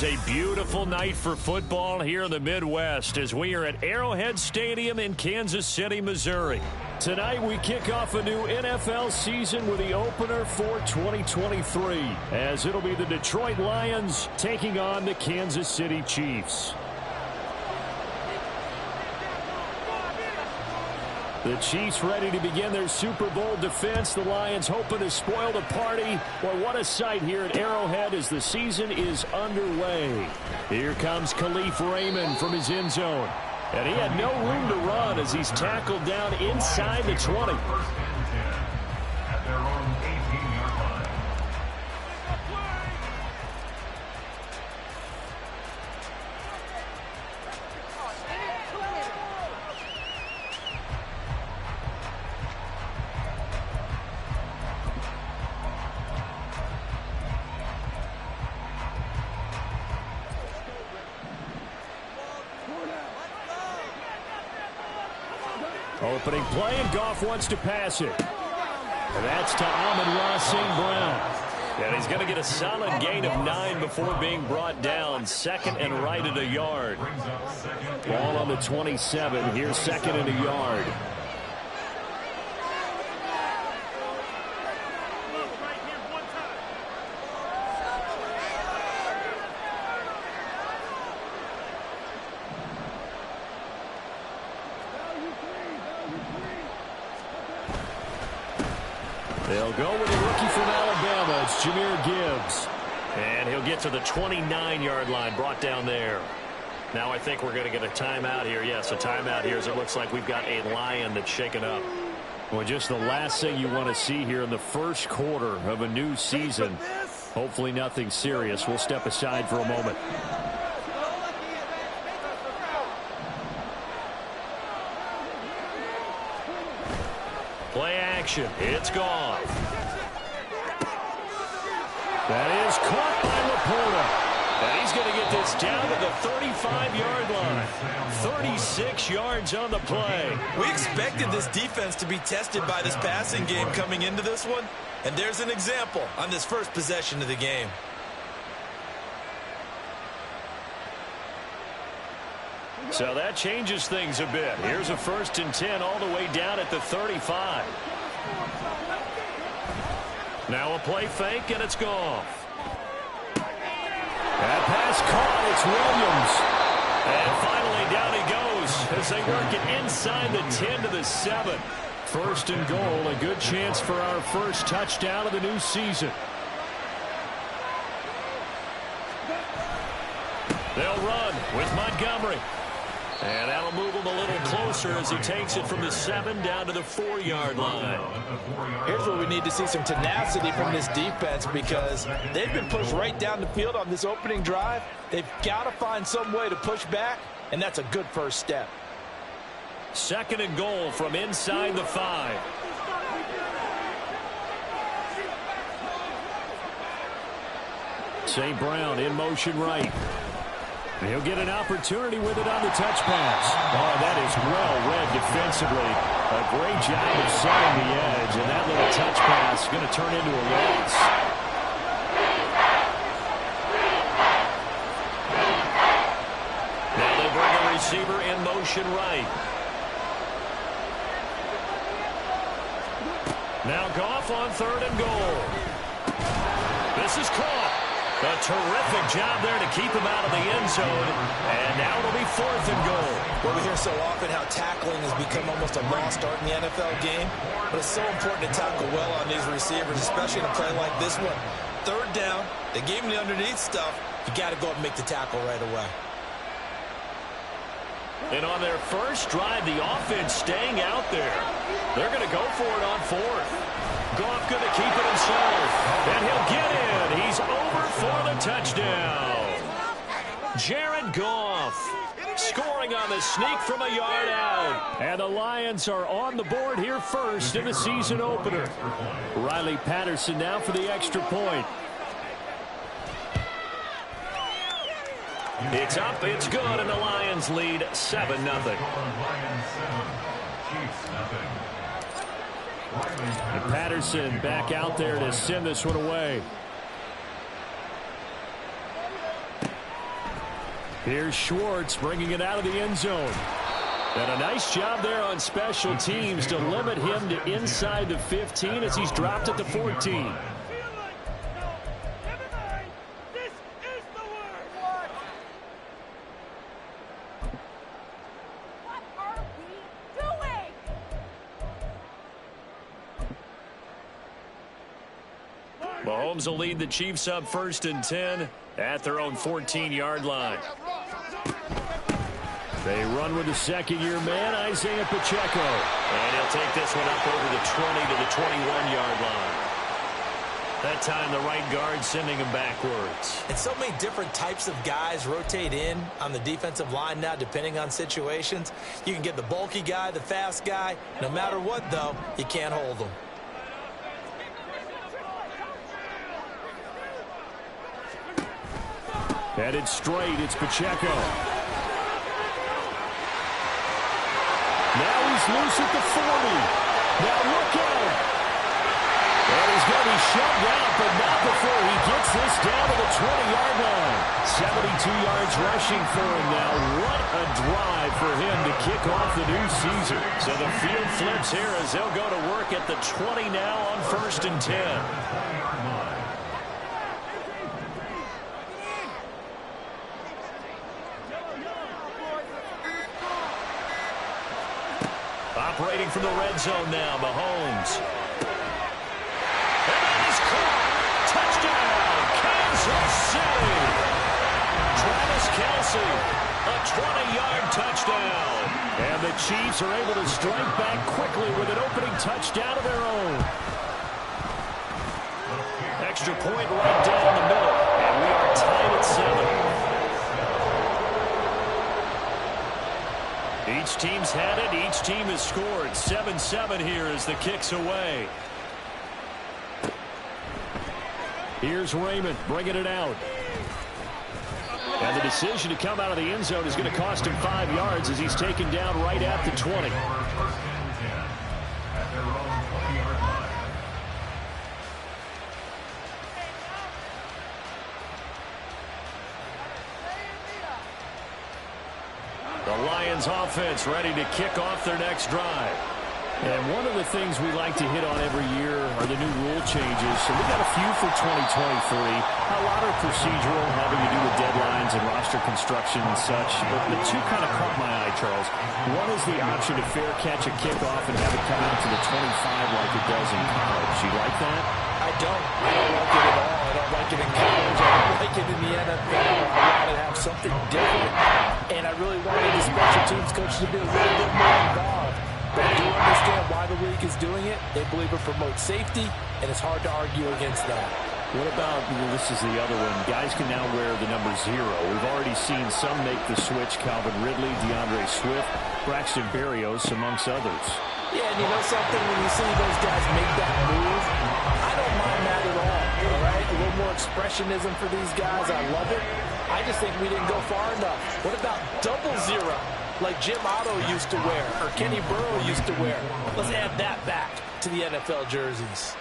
is a beautiful night for football here in the Midwest as we are at Arrowhead Stadium in Kansas City, Missouri. Tonight we kick off a new NFL season with the opener for 2023 as it'll be the Detroit Lions taking on the Kansas City Chiefs. The Chiefs ready to begin their Super Bowl defense. The Lions hoping to spoil the party. Well, what a sight here at Arrowhead as the season is underway. Here comes Khalif Raymond from his end zone. And he had no room to run as he's tackled down inside the 20. At their own 18-yard line. Opening play, and Goff wants to pass it. And that's to Amon-Ra St. Brown. And he's going to get a solid gain of 9 before being brought down. Second and right at a yard. Ball on the 27. Here's second and a yard. They'll go with a rookie from Alabama. It's Jahmyr Gibbs. And he'll get to the 29-yard line, brought down there. Now I think we're going to get a timeout here. Yes, a timeout here as it looks like we've got a Lion that's shaken up. Well, just the last thing you want to see here in the first quarter of a new season. Hopefully nothing serious. We'll step aside for a moment. Play action. It's gone. That is caught by Laporta. And he's going to get this down to the 35-yard line. 36 yards on the play. We expected this defense to be tested by this passing game coming into this one. And there's an example on this first possession of the game. So that changes things a bit. Here's a 1st and 10 all the way down at the 35. Now a play fake, and it's Goff. That pass caught. It's Williams. And finally down he goes as they work it inside the 10 to the 7. 1st and goal, a good chance for our first touchdown of the new season. They'll run with Montgomery. And that'll move him a little closer as he takes it from the 7 down to the 4-yard line. Here's where we need to see some tenacity from this defense because they've been pushed right down the field on this opening drive. They've got to find some way to push back, and that's a good first step. 2nd and goal from inside the 5. St. Brown in motion right. He'll get an opportunity with it on the touch pass. Oh, that is well read defensively. A great job of setting the edge, and that little touch pass is going to turn into a loss. Now they bring a receiver in motion right. Now Goff on 3rd and goal. This is caught. A terrific job there to keep him out of the end zone. And now it'll be 4th and goal. Well, we hear so often how tackling has become almost a lost art in the NFL game. But it's so important to tackle well on these receivers, especially in a play like this one. 3rd down, they gave him the underneath stuff. You got to go up and make the tackle right away. And on their first drive, the offense staying out there. They're going to go for it on 4th. Goff going to keep it himself. And he'll get in. He's over for the touchdown. Jared Goff scoring on the sneak from a yard out. And the Lions are on the board here first in the season opener. Riley Patterson now for the extra point. It's up, it's good, and the Lions lead 7-0. And Patterson back out there to send this one away. Here's Schwartz bringing it out of the end zone. And a nice job there on special teams to limit him to inside the 15 as he's dropped at the 14. Mahomes will lead the Chiefs up 1st and 10 at their own 14-yard line. They run with the second-year man, Isaiah Pacheco. And he'll take this one up over the 20 to the 21-yard line. That time the right guard sending him backwards. And so many different types of guys rotate in on the defensive line now depending on situations. You can get the bulky guy, the fast guy. No matter what, though, you can't hold them. Headed straight, it's Pacheco. Now he's loose at the 40. Now look out. And he's going to be shoved out, but not before he gets this down to the 20-yard line. 72 yards rushing for him now. What a drive for him to kick off the new season. So the field flips here as they'll go to work at the 20 now on 1st and 10. Operating from the red zone now, Mahomes. And that is caught. Touchdown, Kansas City. Travis Kelce, a 20-yard touchdown. And the Chiefs are able to strike back quickly with an opening touchdown of their own. Extra point right down the middle. And we are tied at 7. Each team's had it. Each team has scored. 7-7 here as the kick's away. Here's Raymond bringing it out. And the decision to come out of the end zone is going to cost him 5 yards as he's taken down right at the 20. The Lions offense ready to kick off their next drive. And one of the things we like to hit on every year are the new rule changes. So we got a few for 2023. A lot are procedural, having to do with deadlines and roster construction and such. But the two kind of caught my eye, Charles. One is the option to fair catch a kickoff and have it come out to the 25 like it does in college. You like that? I don't like it at all. I don't like it in college. I don't like it in the NFL. I want to have something different. And I really wanted the special teams coach to be a little bit more involved. But I do understand why the league is doing it. They believe it promotes safety, and it's hard to argue against that. What about, this is the other one, guys can now wear the number 0. We've already seen some make the switch, Calvin Ridley, DeAndre Swift, Braxton Berrios, amongst others. Yeah, and you know something, when you see those guys make that move, I don't mind that at all right? A little more expressionism for these guys. I love it. I just think we didn't go far enough. What about 00, like Jim Otto used to wear, or Kenny Burrow used to wear? Let's add that back to the NFL jerseys.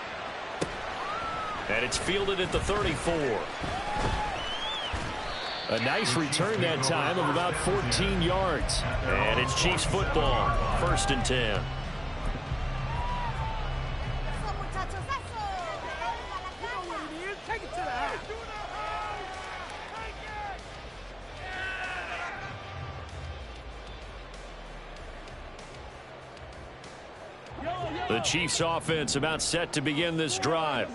And it's fielded at the 34. A nice return that time of about 14 yards. And it's Chiefs football, 1st and 10. The Chiefs offense about set to begin this drive.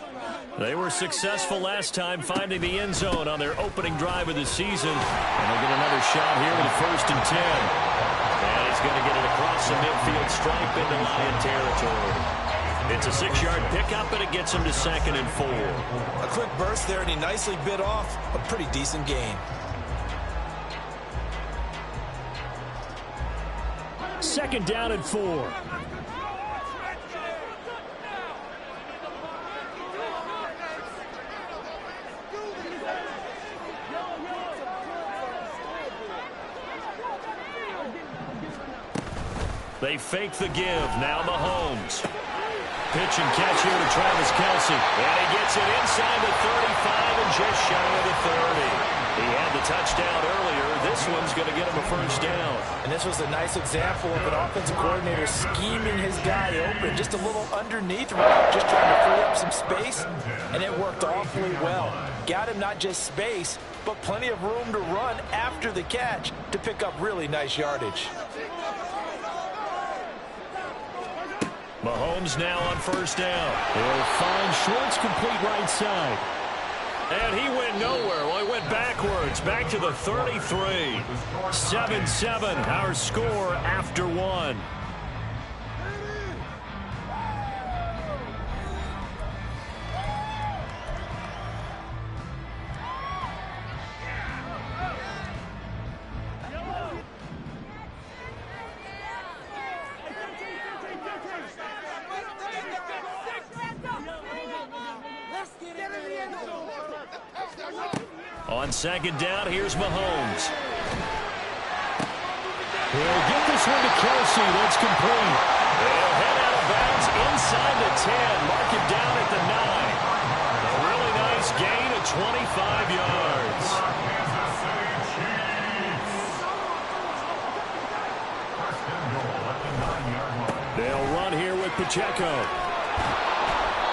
They were successful last time finding the end zone on their opening drive of the season. And they'll get another shot here with a 1st and 10. And he's going to get it across the midfield stripe into Lion territory. It's a 6-yard pickup, and it gets him to 2nd and 4. A quick burst there, and he nicely bit off a pretty decent gain. 2nd down and 4. They fake the give. Now Mahomes. Pitch and catch here to Travis Kelce. And he gets it inside the 35 and just shy of the 30. He had the touchdown earlier. This one's going to get him a first down. And this was a nice example of an offensive coordinator scheming his guy open. Just a little underneath route, just trying to free up some space, and it worked awfully well. Got him not just space, but plenty of room to run after the catch to pick up really nice yardage. Mahomes now on first down. He'll find Schwartz complete right side. And he went nowhere. Well, he went backwards, back to the 33. 7-7, our score after one. On second down, here's Mahomes. He'll get this one to Kelsey. That's complete. They'll head out of bounds inside the 10. Mark it down at the 9. A really nice gain of 25 yards. They'll run here with Pacheco.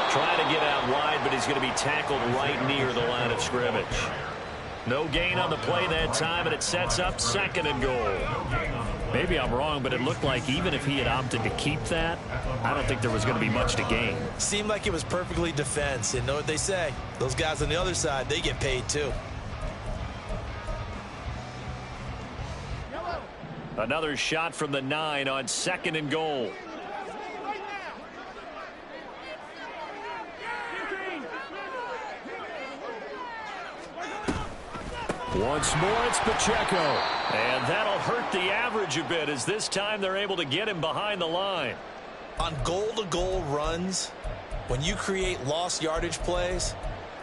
Trying to get out wide, but he's going to be tackled right near the line of scrimmage. No gain on the play that time, and it sets up second and goal. Maybe I'm wrong, but it looked like even if he had opted to keep that, I don't think there was going to be much to gain. Seemed like it was perfectly defense. And know what they say? Those guys on the other side, they get paid too. Another shot from the 9 on second and goal. Once more, it's Pacheco. And that'll hurt the average a bit, as this time they're able to get him behind the line. On goal-to-goal runs, when you create lost yardage plays,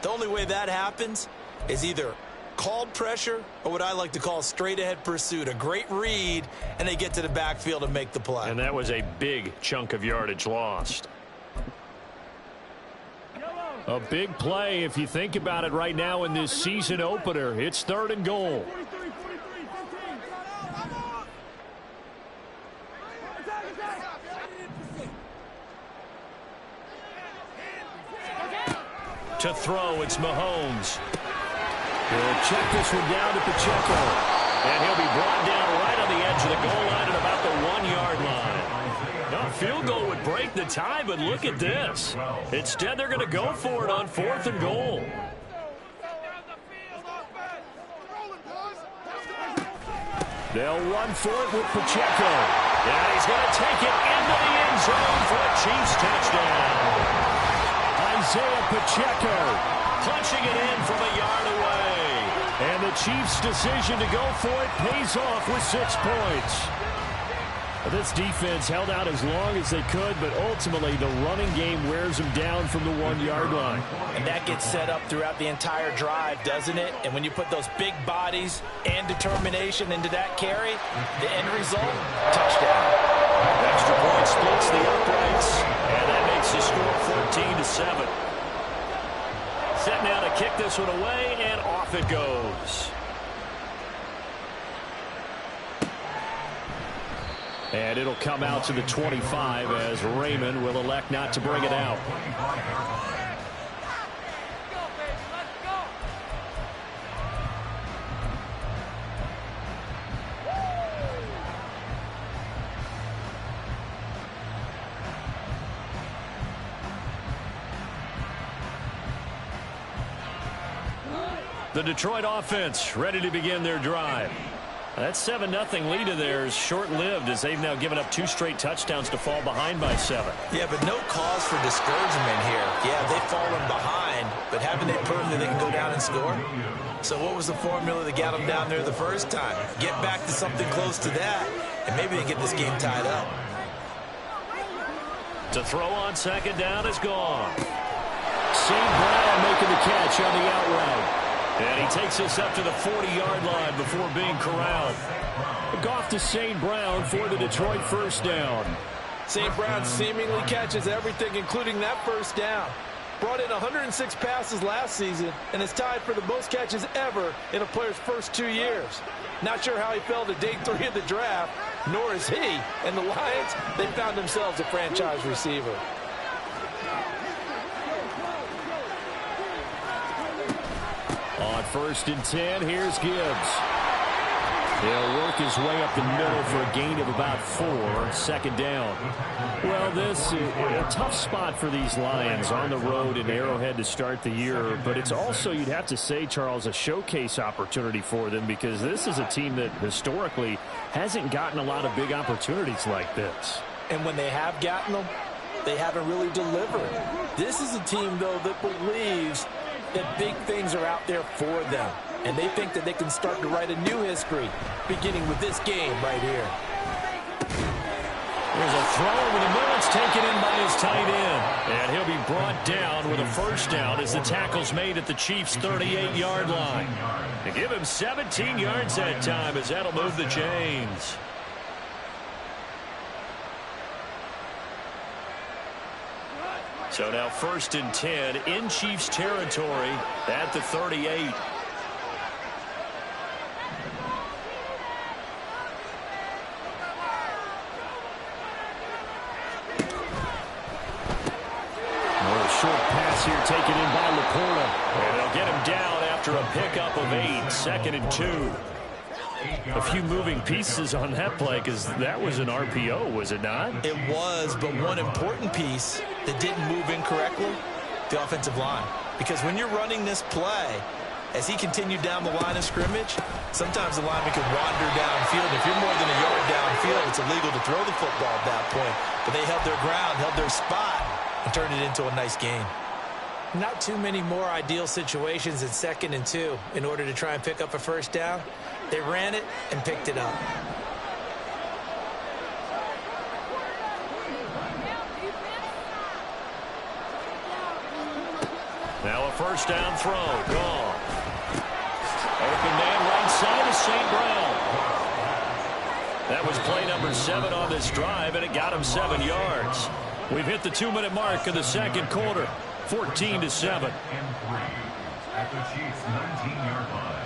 the only way that happens is either called pressure or what I like to call straight-ahead pursuit. A great read, and they get to the backfield and make the play. And that was a big chunk of yardage lost. A big play if you think about it right now in this season opener. It's third and goal. To throw, it's Mahomes. He'll check this one down to Pacheco. And he'll be brought down right on the edge of the goal line at about the 1-yard line. Now, a field goal would break the tie, but look at this. Instead, they're going to go for it on fourth and goal. They'll run for it with Pacheco. And he's going to take it into the end zone for a Chiefs touchdown. Isaiah Pacheco punching it in from a yard away. And the Chiefs' decision to go for it pays off with 6 points. This defense held out as long as they could, but ultimately the running game wears them down from the 1-yard line. And that gets set up throughout the entire drive, doesn't it? And when you put those big bodies and determination into that carry, the end result, touchdown. Extra point splits the uprights, and that makes the score 14-7. Set now to kick this one away, and off it goes. And it'll come out to the 25 as Raymond will elect not to bring it out. The Detroit offense ready to begin their drive. That 7-0 lead of theirs short-lived as they've now given up 2 straight touchdowns to fall behind by 7. Yeah, but no cause for discouragement here. Yeah, they've fallen behind, but haven't they proven that they can go down and score? So what was the formula that got them down there the first time? Get back to something close to that, and maybe they get this game tied up. To throw on second down is gone. St. Brown making the catch on the out route. And he takes us up to the 40-yard line before being corralled. Goff to St. Brown for the Detroit first down. St. Brown seemingly catches everything, including that first down. brought in 106 passes last season and is tied for the most catches ever in a player's first 2 years. Not sure how he fell to day 3 of the draft, nor is he. And the Lions, they found themselves a franchise receiver. On 1st and 10, here's Gibbs. He'll work his way up the middle for a gain of about 4, 2nd down. Well, this is a tough spot for these Lions on the road in Arrowhead to start the year, but it's also, you'd have to say, Charles, a showcase opportunity for them because this is a team that historically hasn't gotten a lot of big opportunities like this. And when they have gotten them, they haven't really delivered. This is a team, though, that believes that big things are out there for them. And they think that they can start to write a new history, beginning with this game right here. There's a throw over the middle. It's taken in by his tight end. And he'll be brought down with a 1st down as the tackle's made at the Chiefs' 38-yard line. They give him 17 yards that time as that'll move the chains. So now 1st and 10 in Chiefs territory at the 38. Short pass here taken in by Laporta. And they'll get him down after a pickup of 8, 2nd and 2. A few moving pieces on that play because that was an RPO, was it not? It was, but one important piece that didn't move incorrectly, the offensive line. Because when you're running this play, as he continued down the line of scrimmage, sometimes the lineman could wander downfield. If you're more than a yard downfield, it's illegal to throw the football at that point. But they held their ground, held their spot, and turned it into a nice game. Not too many more ideal situations in 2nd and 2 in order to try and pick up a 1st down. They ran it and picked it up. Now a 1st down throw. Gone. Open man right side of St. Brown. That was play number 7 on this drive, and it got him 7 yards. We've hit the 2-minute mark of the 2nd quarter, 14-7. At the Chiefs' 19-yard line.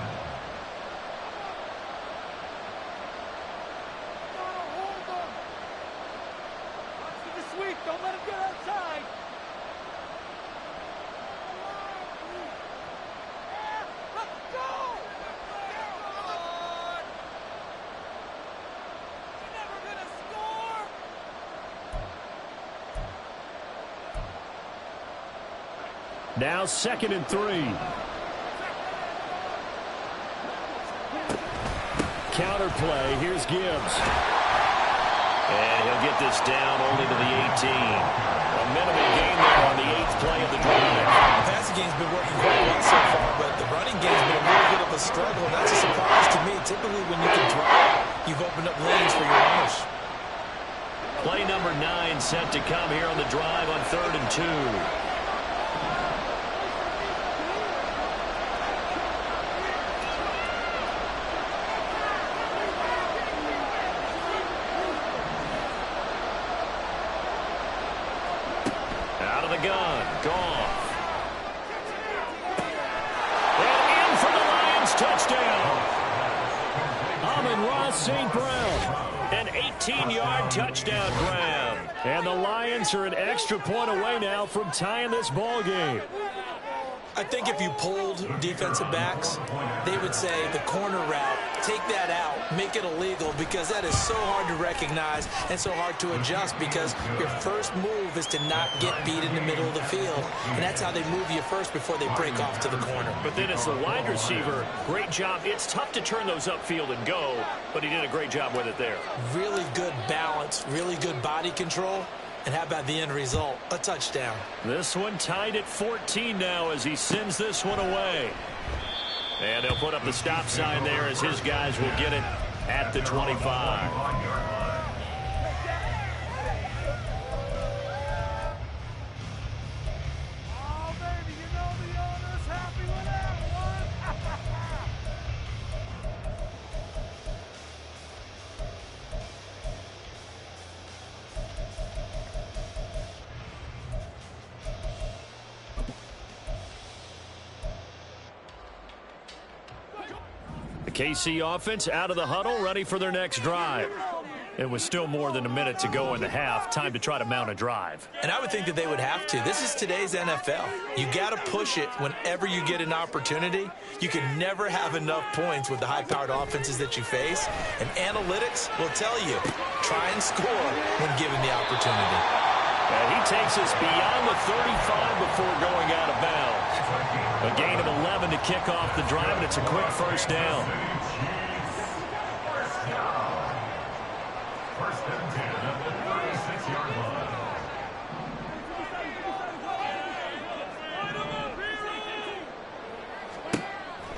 Sweep, don't let him get outside. Let's go! You're never gonna score. Now 2nd and 3. Counter play. Here's Gibbs. And he'll get this down only to the 18. A minimum gain there on the 8th play of the drive. The passing game's been working quite well so far, but the running game's been a little bit of a struggle. That's a surprise to me. Typically, when you can drive, you've opened up lanes for your runners. Play number 9 set to come here on the drive on 3rd and 2. Out of the gun, Goff. And in for the Lions, touchdown. Amon-Ra St. Brown. An 18-yard touchdown grab. And the Lions are an extra point away now from tying this ball game. I think if you polled defensive backs, they would say the corner route, take that out, make it illegal, because that is so hard to recognize and so hard to adjust, because your first move is to not get beat in the middle of the field. And that's how they move you first before they break off to the corner. But then as the wide receiver, great job. It's tough to turn those upfield and go, but he did a great job with it there. Really good balance, really good body control. And how about the end result? A touchdown. This one tied at 14 now as he sends this one away. And they'll put up the stop sign there as his guys will get it at the 25. KC offense out of the huddle, ready for their next drive. It was still more than a minute to go in the half. Time to try to mount a drive. And I would think that they would have to. This is today's NFL. You got to push it whenever you get an opportunity. You can never have enough points with the high-powered offenses that you face. And analytics will tell you, try and score when given the opportunity. And he takes us beyond the 35 before going out of bounds. A gain of 11 to kick off the drive, and it's a quick first down. First and 10 at the 36-yard line.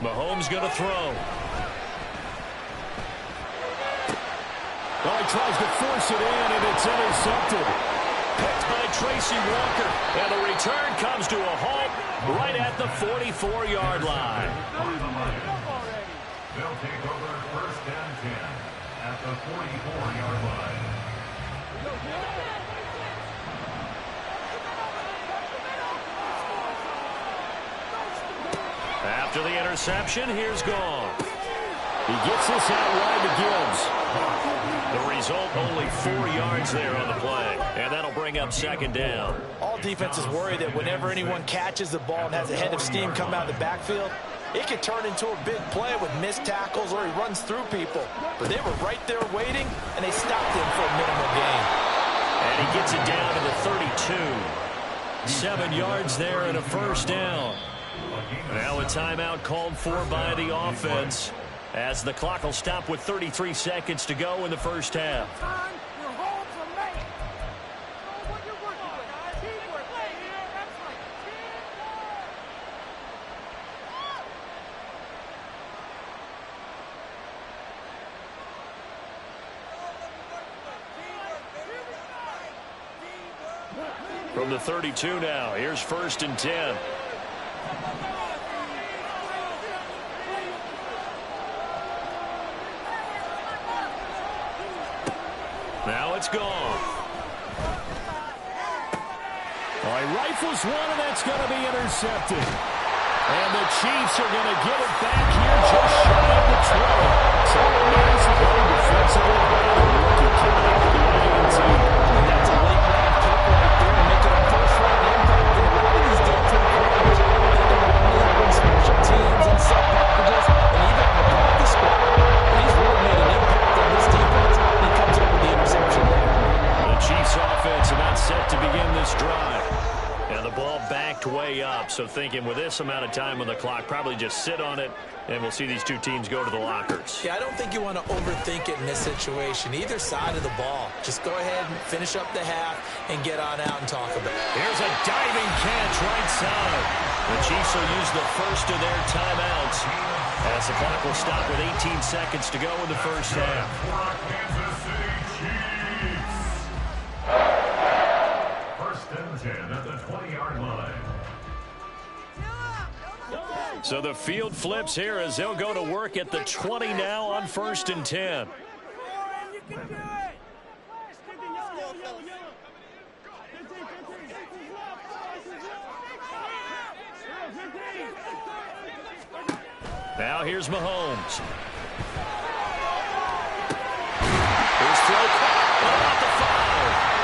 Mahomes going to throw. Oh, he tries to force it in, and it's intercepted. Picked by Tracy Walker. And the return comes to a halt right at the 44-yard line. They'll take over first and 10 at the 44-yard line. After the interception, here's Gone. He gets this out wide to Gibbs. The result, only 4 yards there on the play. And that'll bring up second down. All defenses worry that whenever anyone catches the ball and has a head of steam come out of the backfield, it could turn into a big play with missed tackles or he runs through people. But they were right there waiting, and they stopped him for a minimal gain. And he gets it down to the 32. 7 yards there and a first down. Now a timeout called for by the offense, as the clock will stop with 33 seconds to go in the first half. From the 32 now, here's first and 10. Now it's gone. He rifles one, and that's going to be intercepted. And the Chiefs are going to get it back here just shy of the 20. So a nice play defensively by the rookie coming out of the INT. And that's a late-round pick right there and making a first-round impact in a lot of these game-time players. They don't only have on special teams and sub packages and even on the practice squad. But he's really made an impact on this defense, and he comes up with the interception there. The Chiefs offense about set to begin this drive. And the ball backed way up, so thinking with this amount of time on the clock, probably just sit on it, and we'll see these two teams go to the lockers. Yeah, I don't think you want to overthink it in this situation. Either side of the ball. Just go ahead and finish up the half and get on out and talk about it. Here's a diving catch right side. The Chiefs will use the first of their timeouts, as the clock will stop with 18 seconds to go in the first half. Kansas City Chiefs. First and 10 at the 20-yard line. So the field flips here as they'll go to work at the 20 now on first and 10. Now here's Mahomes. Here's throw caught the 5.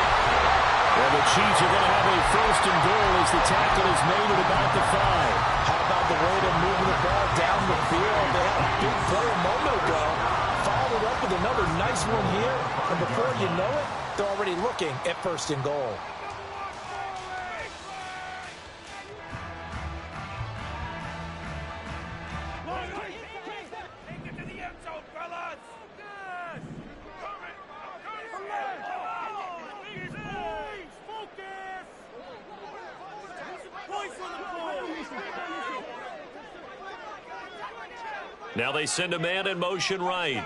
Well, the Chiefs are going to have a first and goal as the tackle is made at about the 5. How about the way they're moving the ball down the field? They had a big play a moment ago. Followed it up with another nice one here. And before you know it, they're already looking at first and goal. Now they send a man in motion right.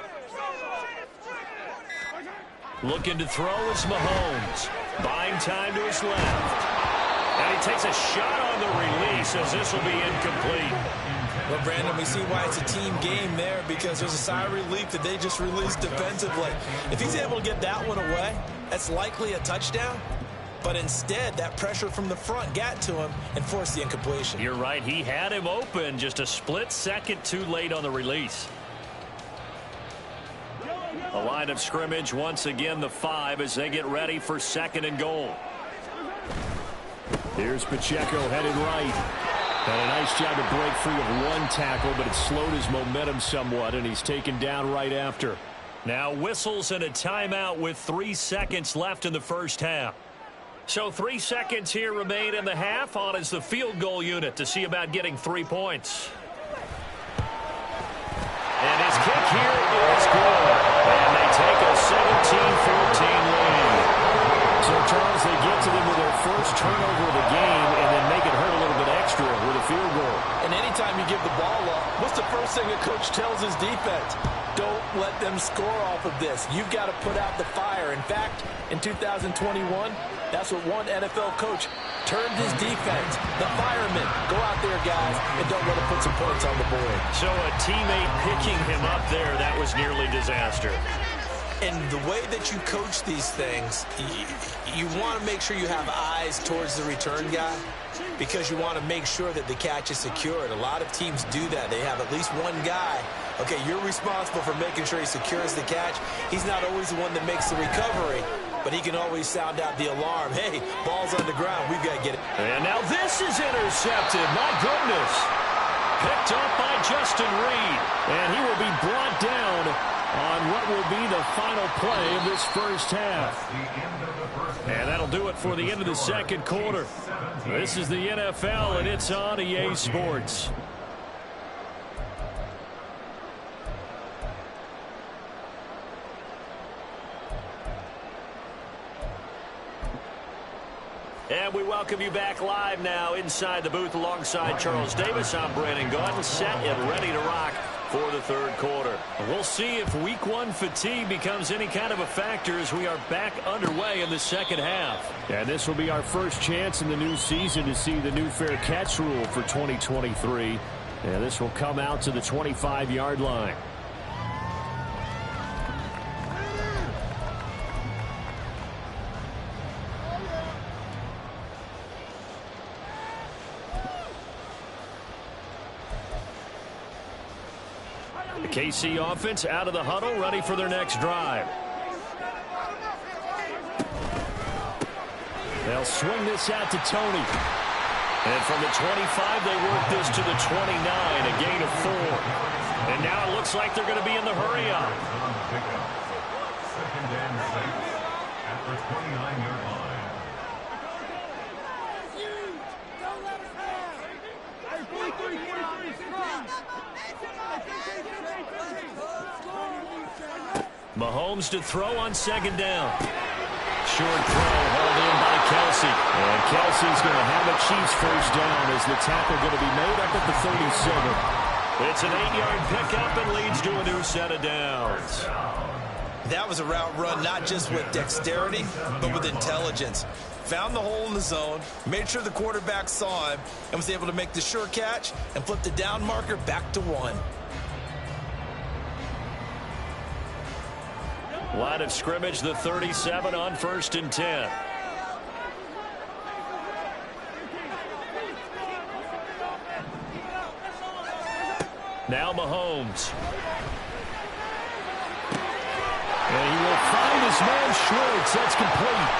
Looking to throw is Mahomes. Buying time to his left. And he takes a shot on the release as this will be incomplete. Well, Brandon, we see why it's a team game there, because there's a sigh of relief that they just released defensively. If he's able to get that one away, that's likely a touchdown. But instead, that pressure from the front got to him and forced the incompletion. You're right. He had him open, just a split second too late on the release. The line of scrimmage once again the 5 as they get ready for 2nd and goal. Here's Pacheco headed right. And a nice job to break free of one tackle, but it slowed his momentum somewhat, and he's taken down right after. Now whistles and a timeout with 3 seconds left in the first half. So 3 seconds here remain in the half. On is the field goal unit to see about getting 3 points. And his kick here is good. And they take a 17-14 lead. So, Charles, they get to them with their first turnover of the game and then make it hurt a little bit extra with a field goal. And anytime you give the ball up, what's the first thing a coach tells his defense? Don't let them score off of this. You've got to put out the fire. In fact, in 2021, that's what one NFL coach turned his defense. The firemen. Go out there, guys, and don't let them put some points on the board. So a teammate picking him up there, that was nearly disaster. And the way that you coach these things, you want to make sure you have eyes towards the return guy because you want to make sure that the catch is secured. A lot of teams do that. They have at least one guy. Okay, you're responsible for making sure he secures the catch. He's not always the one that makes the recovery, but he can always sound out the alarm. Hey, ball's on the ground. We've got to get it. And now this is intercepted. My goodness. Picked up by Justin Reed. And he will be brought down on what will be the final play of this first half. And that'll do it for the end of the second quarter. This is the NFL, and it's on EA Sports. And we welcome you back live now inside the booth alongside Charles Davis. I'm Brandon Gaudin, set and ready to rock for the third quarter. We'll see if week 1 fatigue becomes any kind of a factor as we are back underway in the second half. And this will be our first chance in the new season to see the new fair catch rule for 2023. And this will come out to the 25-yard line. The KC offense out of the huddle, ready for their next drive. They'll swing this out to Tony. And from the 25, they work this to the 29, a gain of 4. And now it looks like they're going to be in the hurry-up. Second and 6 at the 29-yard line. Mahomes to throw on second down. Short throw hauled in by Kelsey. And Kelsey's going to have a Chiefs first down as the tackle going to be made up at the 37. It's an 8-yard pickup and leads to a new set of downs. That was a route run not just with dexterity, but with intelligence. Found the hole in the zone, made sure the quarterback saw him, and was able to make the sure catch and flip the down marker back to 1. Line of scrimmage, the 37 on 1st and 10. Now Mahomes. And he will find his man Schwartz. That's complete.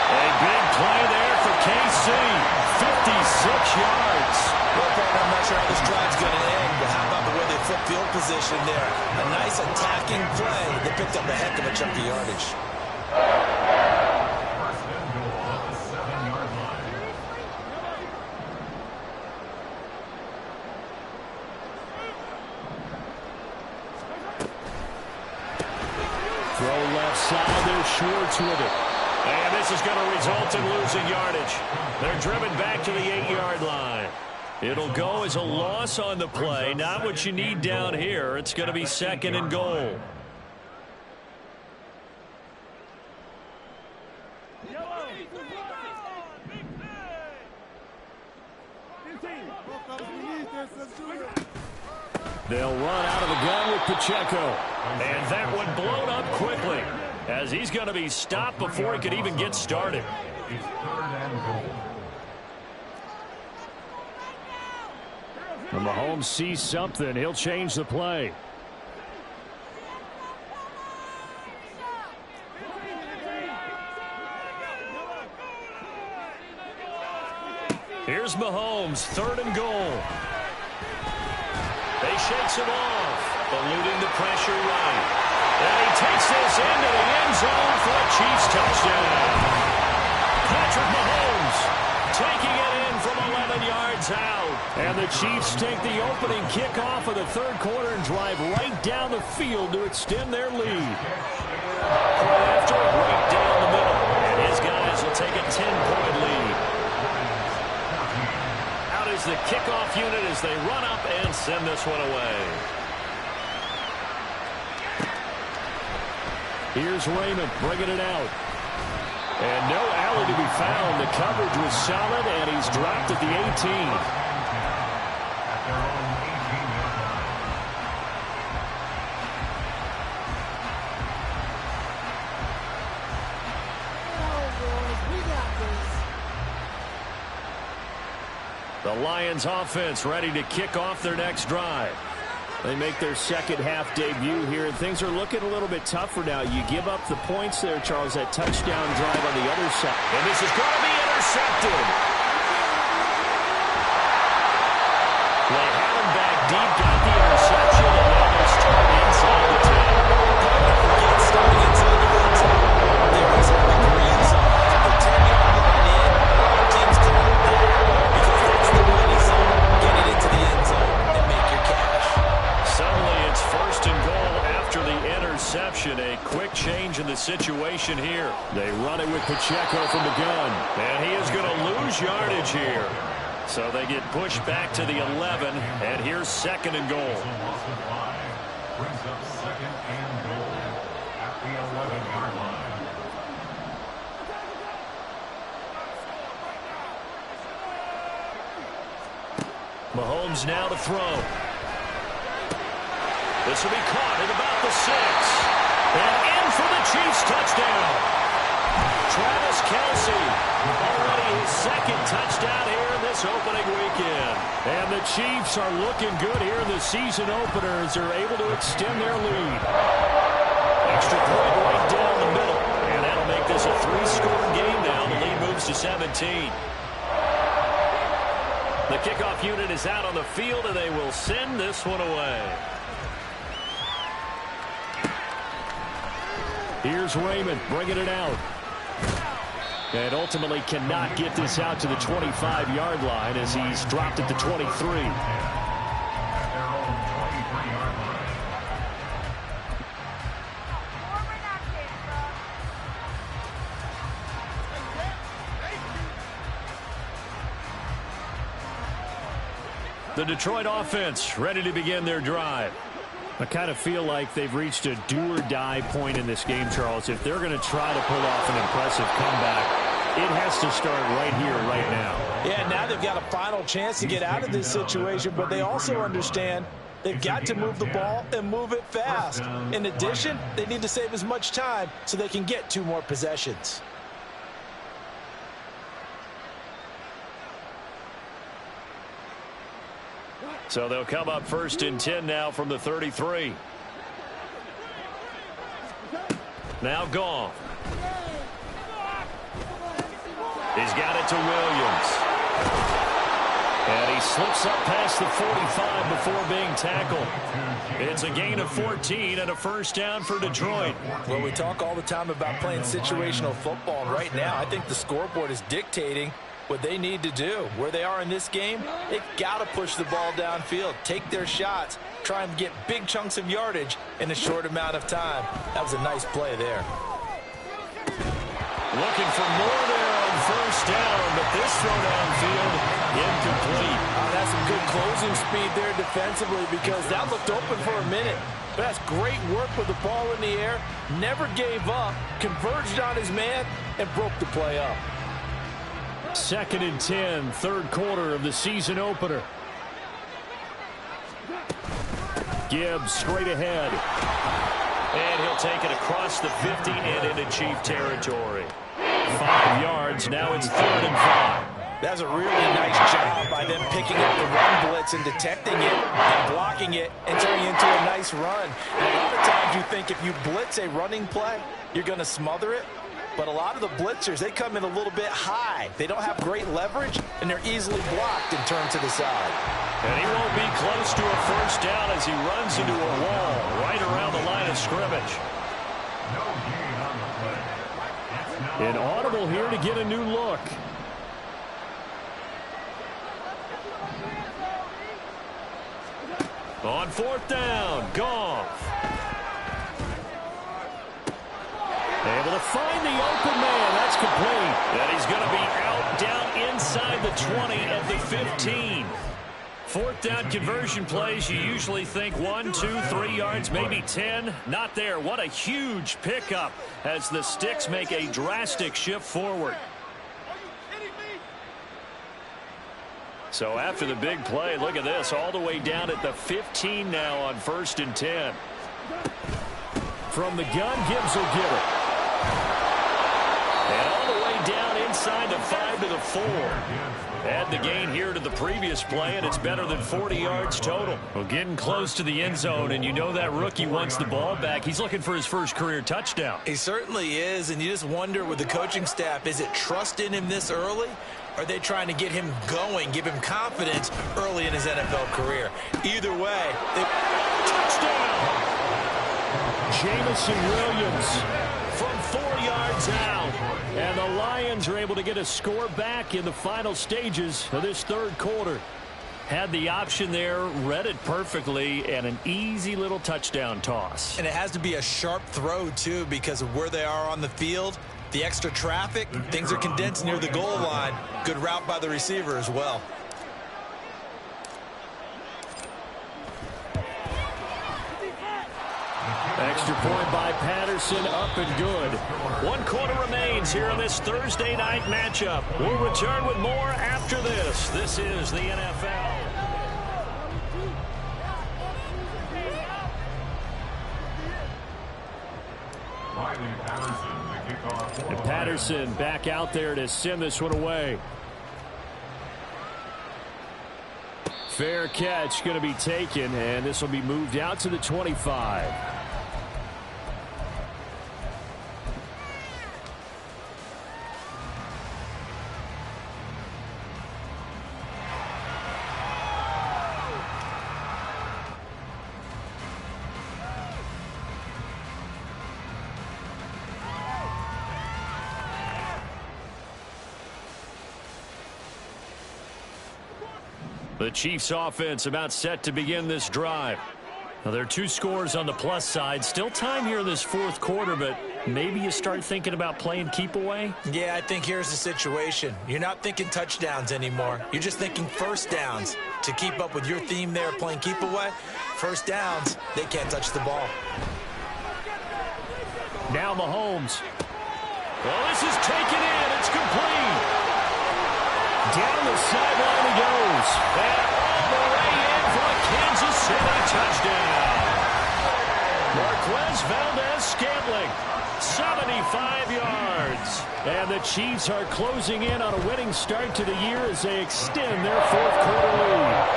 A big play there for KC. 56 yards. Well, partner, I'm not sure how this drive's going to end, but how about the way they flip field position there? A nice attacking play. They picked up a heck of a chunk of yardage. First and goal at the 7-yard line. Throw left side. There's Schwartz with it. And this is going to result in losing yardage. They're driven back to the 8-yard line. It'll go as a loss on the play. Not what you need down here. It's going to be 2nd and goal. They'll run out of the gun with Pacheco. And that one blown up quickly as he's going to be stopped before he could even get started. It's 3rd and goal. When Mahomes sees something, he'll change the play. Here's Mahomes, 3rd and goal. They shakes him off, eluding the pressure right. And he takes this into the end zone for a Chiefs touchdown. Patrick Mahomes taking it in from 11 yards out. And the Chiefs take the opening kickoff of the 3rd quarter and drive right down the field to extend their lead. Right after, right down the middle. And his guys will take a 10-point lead. Out is the kickoff unit as they run up and send this one away. Here's Raymond bringing it out. And no alley to be found. The coverage was solid, and he's dropped at the 18. The Lions offense ready to kick off their next drive. They make their second half debut here, and things are looking a little bit tougher now. You give up the points there, Charles, that touchdown drive on the other side. And this is going to be intercepted. They had him back deep, got the interception, and now they start inside the 10. Again, starting inside the red zone. There is a green zone. The 10-yard line in. Our teams call it that because that's the winning zone. Get it into the end zone and make your cash. Suddenly it's 1st and goal after the interception. A quick change in the situation here. They run it with Pacheco from the gun. And he is going to lose yardage here. So they get pushed back to the 11, and here's 2nd and goal. Brings up 2nd and goal at the 11-yard line. Mahomes now to throw. This will be caught at about the 6. And in for the Chiefs touchdown. Travis Kelce, already his 2nd touchdown here in this opening weekend. And the Chiefs are looking good here in the season opener as they're able to extend their lead. Extra point right down the middle. And that'll make this a 3-score game now. The lead moves to 17. The kickoff unit is out on the field, and they will send this one away. Here's Raymond bringing it out. And ultimately cannot get this out to the 25-yard line as he's dropped at the 23. At their own 23-yard line. The Detroit offense ready to begin their drive. I kind of feel like they've reached a do-or-die point in this game, Charles. If they're going to try to pull off an impressive comeback, it has to start right here, right now. Yeah, now they've got a final chance to get out of this situation, but they also understand they've got to move the ball and move it fast. In addition, they need to save as much time so they can get 2 more possessions. So they'll come up 1st and 10 now from the 33. Now Goff. He's got it to Williams. And he slips up past the 45 before being tackled. It's a gain of 14 and a 1st down for Detroit. Well, we talk all the time about playing situational football. And right now, I think the scoreboard is dictating what they need to do. Where they are in this game, they've got to push the ball downfield, take their shots, try and get big chunks of yardage in a short amount of time. That was a nice play there. Looking for more there on 1st down, but this throw downfield incomplete. That's some good closing speed there defensively because that looked open for a minute. But that's great work with the ball in the air. Never gave up, converged on his man, and broke the play up. 2nd and 10, 3rd quarter of the season opener. Gibbs straight ahead. And he'll take it across the 50 and into Chief territory. 5 yards, now it's 3rd and 5. That's a really nice job by them picking up the run blitz and detecting it and blocking it and turning it into a nice run. And a lot of times you think if you blitz a running play, you're going to smother it. but a lot of the blitzers, they come in a little bit high. They don't have great leverage, and they're easily blocked and turned to the side. And he won't be close to a first down as he runs into a wall right around the line of scrimmage. No gain on the play. It's now An audible here to get a new look. On fourth down, Goff. Able to find the open man. That's complete. And he's going to be out down inside the 20 at the 15. Fourth down conversion plays, you usually think 1, 2, 3 yards, maybe 10. Not there. What a huge pickup as the Sticks make a drastic shift forward. So after the big play, look at this, all the way down at the 15 now on 1st and 10. From the gun, Gibbs will get it. And all the way down inside the 5 to the 4. Add the gain here to the previous play, and it's better than 40 yards total. Well, getting close to the end zone, and you know that rookie wants the ball back. He's looking for his first career touchdown. He certainly is, and you just wonder with the coaching staff, is it trust in him this early? Or are they trying to get him going, give him confidence early in his NFL career? Either way, Touchdown! Jamison Williams. From 4 yards out. And the Lions are able to get a score back in the final stages of this third quarter. Had the option there, read it perfectly, and an easy little touchdown toss. and it has to be a sharp throw, too, because of where they are on the field. The extra traffic, things are condensed near the goal line. Good route by the receiver as well. Extra point by Patterson, up and good. 1 quarter remains here in this Thursday night matchup. We'll return with more after this. This is the NFL. Riley Patterson, the kickoff for And the Patterson back out there to send this one away. Fair catch going to be taken, and this will be moved out to the 25. The Chiefs offense about set to begin this drive. Now, there are 2 scores on the plus side. Still time here in this fourth quarter, but maybe you start thinking about playing keep away? Yeah, I think here's the situation. You're not thinking touchdowns anymore. You're just thinking first downs. To keep up with your theme there, playing keep away, first downs, they can't touch the ball. Now Mahomes. Well, this is taken in. It's complete. Down the sideline he goes. And all the way in for a Kansas City touchdown. Marquez Valdez-Scantling, 75 yards. And the Chiefs are closing in on a winning start to the year as they extend their fourth quarter lead.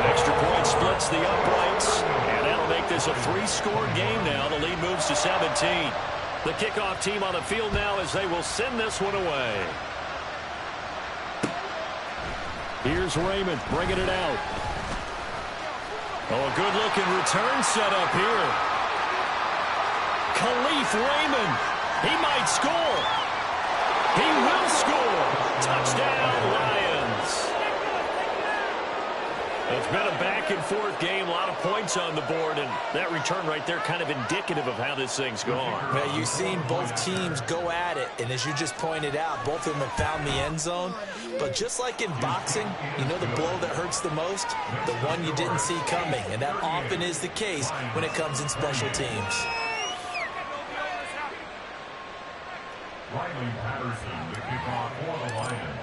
An extra point splits the uprights, and that'll make this a 3-score game now. The lead moves to 17. The kickoff team on the field now as they will send this one away. Here's Raymond bringing it out. Oh, a good-looking return set up here. Khalif Raymond. He might score. He will score. Touchdown, Lions. It's been a back-and-forth game. A lot of points on the board, and that return right there kind of indicative of how this thing's gone. Yeah, you've seen both teams go at it, and as you just pointed out, both of them have found the end zone. But just like in boxing, you know the blow that hurts the most? The one you didn't see coming, and that often is the case when it comes in special teams. Riley Patterson, the kickoff for the Lions.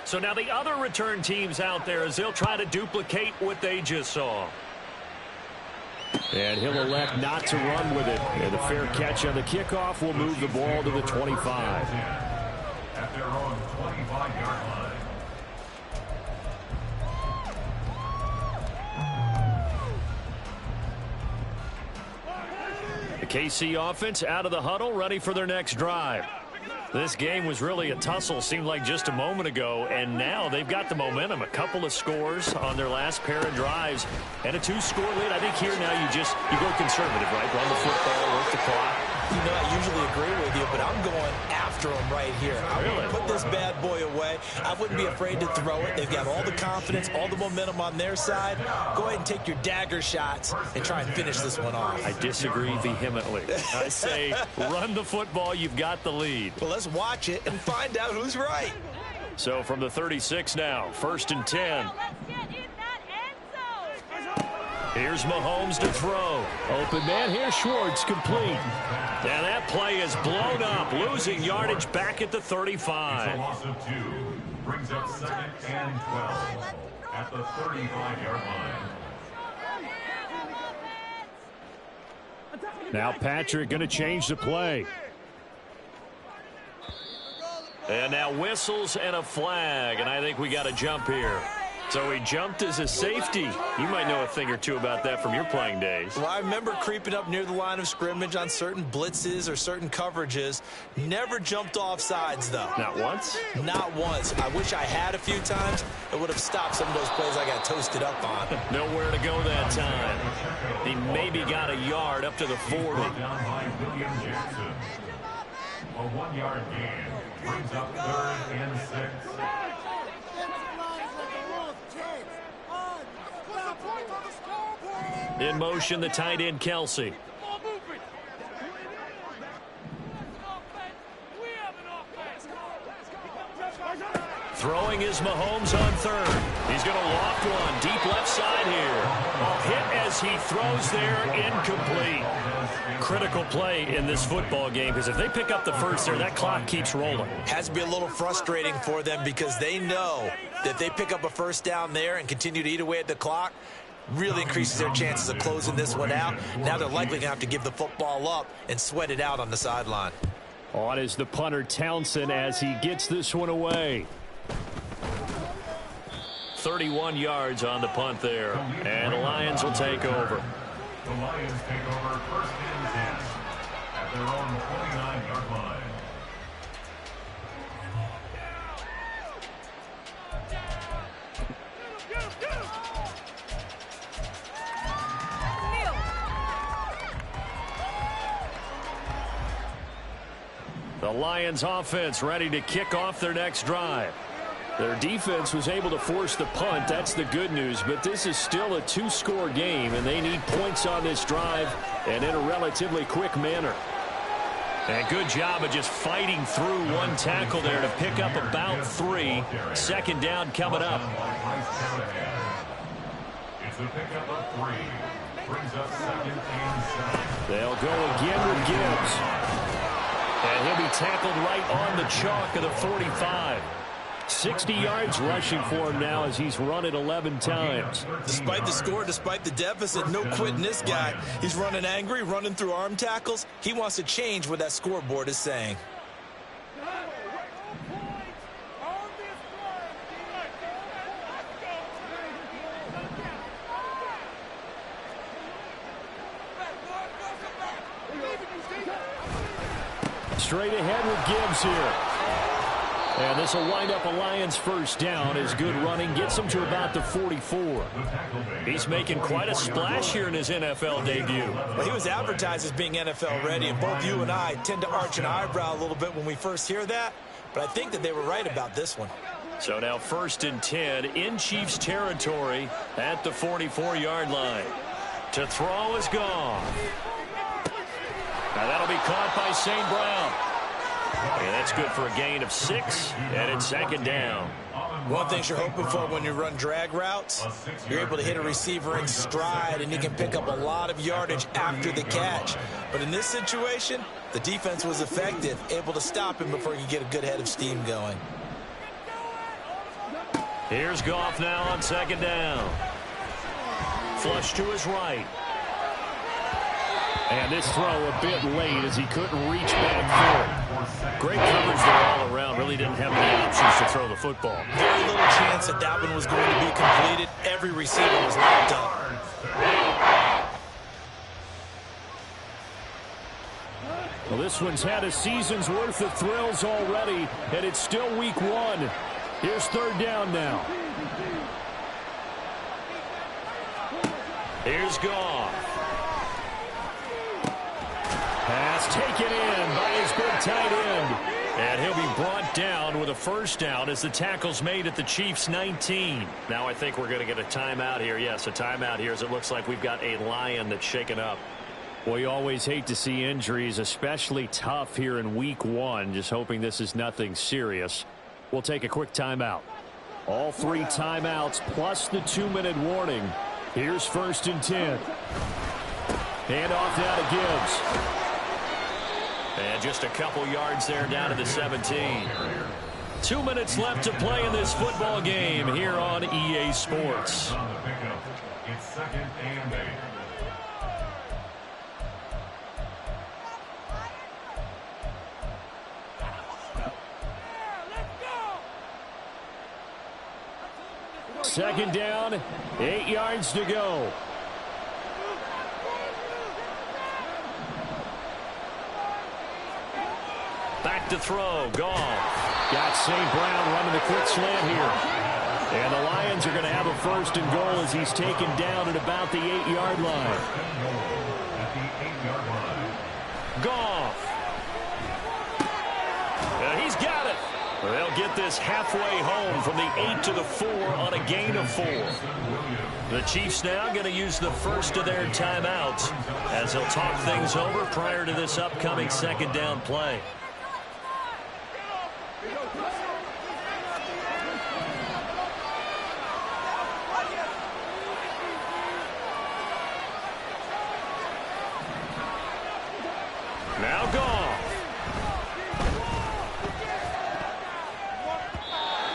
So now the other return teams out there as they'll try to duplicate what they just saw. And he'll elect not to run with it. And a fair catch on the kickoff will move the ball to the 25. At their own 25-yard line. The KC offense out of the huddle, ready for their next drive. This game was really a tussle, seemed like just a moment ago, and now they've got the momentum. A couple of scores on their last pair of drives and a 2-score lead. I think here now you go conservative, right? Run the football, work the clock. You know, I usually agree with you, but I'm going after them right here. I Really? would put this bad boy away. I wouldn't be afraid to throw it. They've got all the confidence, all the momentum on their side. Go ahead and take your dagger shots and try and finish this one off. I disagree vehemently. I say run the football. You've got the lead. Well, let's watch it and find out who's right. So from the 36 now, 1st and 10. Let's get in that end zone. Here's Mahomes to throw. Open man here, Schwartz, complete. And that play is blown up, losing yardage back at the 35. It's a loss of 2. Brings up 2nd and 12 at the 35-yard line. Now Patrick going to change the play. And now whistles and a flag, and I think we got a jump here. So he jumped as a safety. You might know a thing or two about that from your playing days. Well, I remember creeping up near the line of scrimmage on certain blitzes or certain coverages. Never jumped off sides, though. Not once? Not once. I wish I had a few times. It would have stopped some of those plays I got toasted up on. Nowhere to go that time. He maybe got a yard up to the 40. Down by William Jackson. A 1-yard gain. Brings up 3rd and 6. In motion, the tight end, Kelsey. Throwing is Mahomes on 3rd. He's going to loft one deep left side here. A hit as he throws there, incomplete. Critical play in this football game because if they pick up the first there, that clock keeps rolling. Has to be a little frustrating for them because they know that if they pick up a first down there and continue to eat away at the clock, really increases their chances of closing this one out. Now they're likely going to have to give the football up and sweat it out on the sideline. On is the punter, Townsend, as he gets this one away. 31 yards on the punt there, and the Lions will take over. The Lions take over 1st and 10 at their own 29-yard line. The Lions offense ready to kick off their next drive. Their defense was able to force the punt. That's the good news, but this is still a 2-score game, and they need points on this drive and in a relatively quick manner. And good job of just fighting through one tackle there to pick up about 3. 2nd down coming up. It's a pickup of 3. Brings up 2nd and 7. They'll go again with Gibbs. And he'll be tackled right on the chalk of the 45. 60 yards rushing for him now as he's run it 11 times. Despite the score, despite the deficit, no quitting this guy. He's running angry, running through arm tackles. He wants to change what that scoreboard is saying. Straight ahead with Gibbs here. And this will wind up a Lions first down as good running gets him to about the 44. He's making quite a splash here in his NFL debut. Well, he was advertised as being NFL ready, and both you and I tend to arch an eyebrow a little bit when we first hear that, but I think that they were right about this one. So now 1st and 10 in Chiefs territory at the 44-yard line. To throw is gone. Now that'll be caught by St. Brown. And that's good for a gain of 6, and it's 2nd down. One thing you're hoping for when you run drag routes, you're able to hit a receiver in stride, and he can pick up a lot of yardage after the catch. But in this situation, the defense was effective, able to stop him before he could get a good head of steam going. Here's Goff now on 2nd down. Flush to his right. And this throw a bit late as he couldn't reach back for it. Great coverage there all around. Really didn't have many options to throw the football. Very little chance that that one was going to be completed. Every receiver was locked up. Well, this one's had a season's worth of thrills already, and it's still week one. Here's third down now. Here's Goff. Pass taken in by his big tight end. And he'll be brought down with a first down as the tackle's made at the Chiefs' 19. Now I think we're going to get a timeout here. Yes, a timeout here as it looks like we've got a Lion that's shaken up. Well, you always hate to see injuries, especially tough here in week one. Just hoping this is nothing serious. We'll take a quick timeout. All 3 timeouts plus the 2-minute warning. Here's 1st and 10. Hand off now to Gibbs. And just a couple yards there down to the 17. 2 minutes left to play in this football game here on EA Sports. On the pickup, it's 2nd and 8. Second down, 8 yards to go. Back to throw. Goff. Got St. Brown running the quick slant here. And the Lions are going to have a 1st and goal as he's taken down at about the 8-yard line. At the 8-yard line. Goff. And he's got it. They'll get this halfway home from the 8 to the 4 on a gain of 4. The Chiefs now going to use the first of their timeouts as they'll talk things over prior to this upcoming 2nd down play. Now Goff.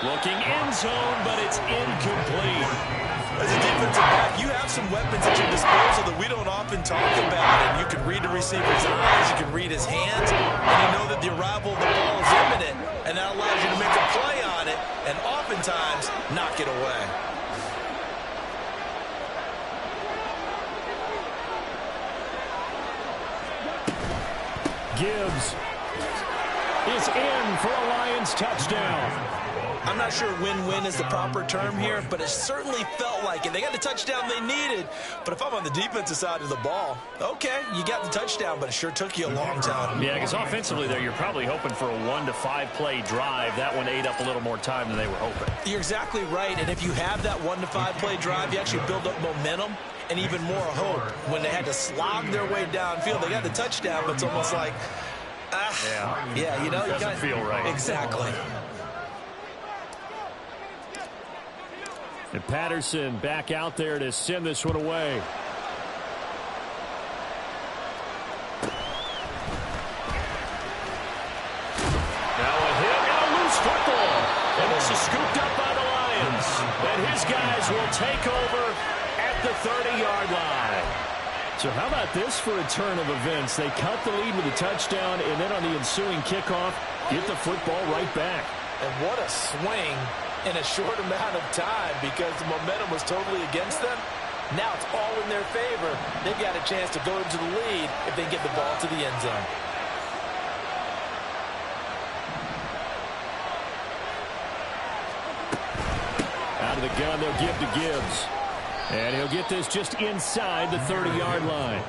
Looking end zone, but it's incomplete. As a defensive back, you have some weapons at your disposal that we don't often talk about. And you can read the receiver's eyes, you can read his hands, and you know that the arrival of the ball is imminent, and that allows you to make a play on it, and oftentimes knock it away. Gibbs is in for a Lions touchdown. I'm not sure win-win is the proper term here, but it certainly felt like it. They got the touchdown they needed, but if I'm on the defensive side of the ball, okay, you got the touchdown, but it sure took you a long time. Yeah, because offensively there, you're probably hoping for a 1 to 5 play drive. That one ate up a little more time than they were hoping. You're exactly right, and if you have that 1 to 5 play drive, you actually build up momentum and even more hope. When they had to slog their way downfield, they got the touchdown, but it's almost like, yeah, you know, it doesn't feel right. Exactly. And Patterson back out there to send this one away. Now a hit and a loose football. And this is scooped up by the Lions. And his guys will take over at the 30-yard line. So how about this for a turn of events? They cut the lead with a touchdown, and then on the ensuing kickoff, get the football right back. And what a swing in a short amount of time, because the momentum was totally against them. Now it's all in their favor. They've got a chance to go into the lead if they get the ball to the end zone. Out of the gun, they'll give to Gibbs. And he'll get this just inside the 30-yard line.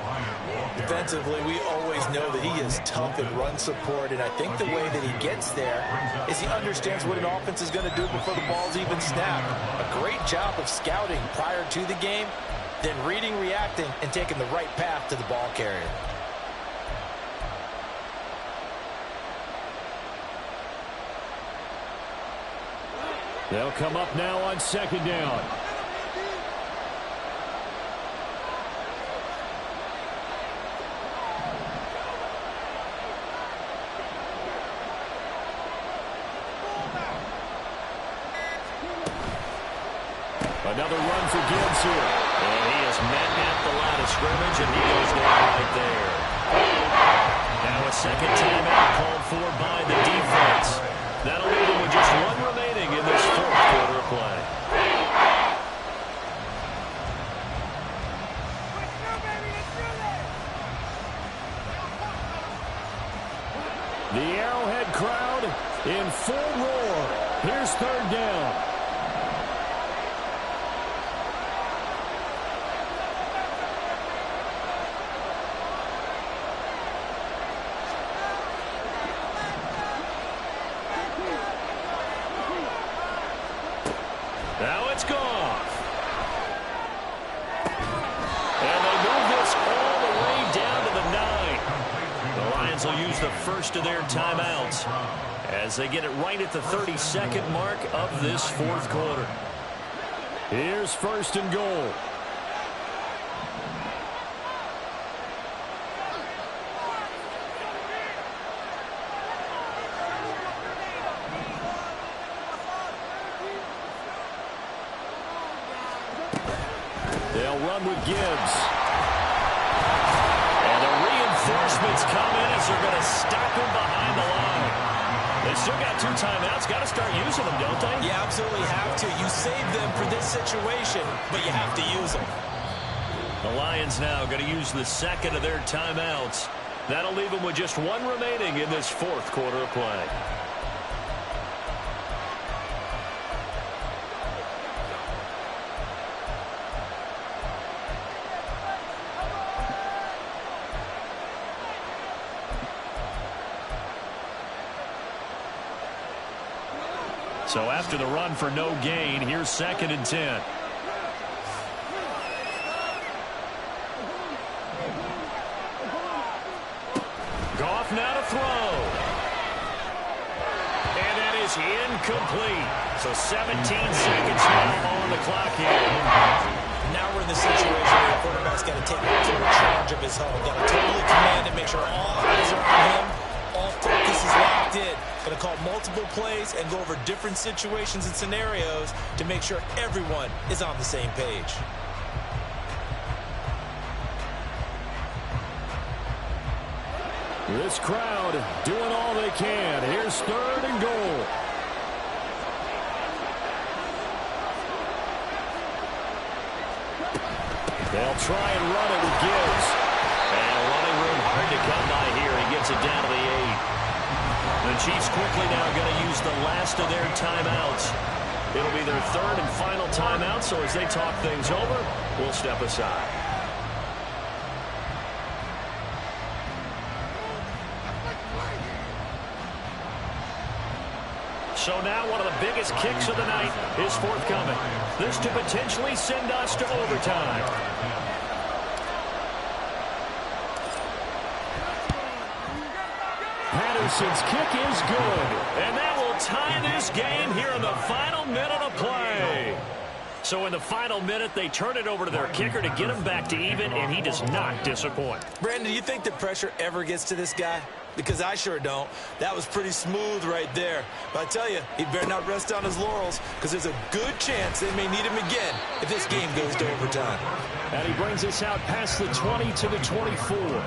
Defensively, we always know that he is tough in run support, and I think the way that he gets there is he understands what an offense is going to do before the ball's even snapped. A great job of scouting prior to the game, then reading, reacting, and taking the right path to the ball carrier. They'll come up now on 2nd down. Another run for Gibbs here. And he is met at the line of scrimmage, and he goes down right there. Now a second timeout called for by the defense. That'll leave them with just 1 remaining in this 4th quarter of play. crowd in full roar. Here's third down. Now it's Goff. And they move this all the way down to the 9. The Lions will use the first of their timeouts as they get it right at the 32nd mark of this fourth quarter. Here's first and goal. They'll run with Gibbs. And the reinforcements come in as they're going to stop him behind the line. They still got 2 timeouts. Got to start using them, don't they? You absolutely have to. You save them for this situation, but you have to use them. The Lions now going to use the second of their timeouts. That'll leave them with just 1 remaining in this fourth quarter of play. So after the run for no gain, here's second and 10. Goff now to throw. And that is incomplete. So 17 seconds now on the clock here. Now we're in the situation where the quarterback's got to take full charge of his huddle. Got to totally command and make sure all eyes are on him. All focus is locked in. Going to call multiple plays and go over different situations and scenarios to make sure everyone is on the same page. This crowd doing all they can. Here's third and goal. They'll try and run it with Gibbs. And running room hard to come by here. He gets it down to the 8. The Chiefs quickly now going to use the last of their timeouts. It'll be their third and final timeout, so as they talk things over, we'll step aside. So now one of the biggest kicks of the night is forthcoming. This to potentially send us to overtime. Patterson's kick is good. And that will tie this game here in the final minute of play. So in the final minute, they turn it over to their kicker to get him back to even, and he does not disappoint. Brandon, do you think the pressure ever gets to this guy? Because I sure don't. That was pretty smooth right there. But I tell you, he better not rest on his laurels, because there's a good chance they may need him again if this game goes to overtime. And he brings us out past the 20 to the 24.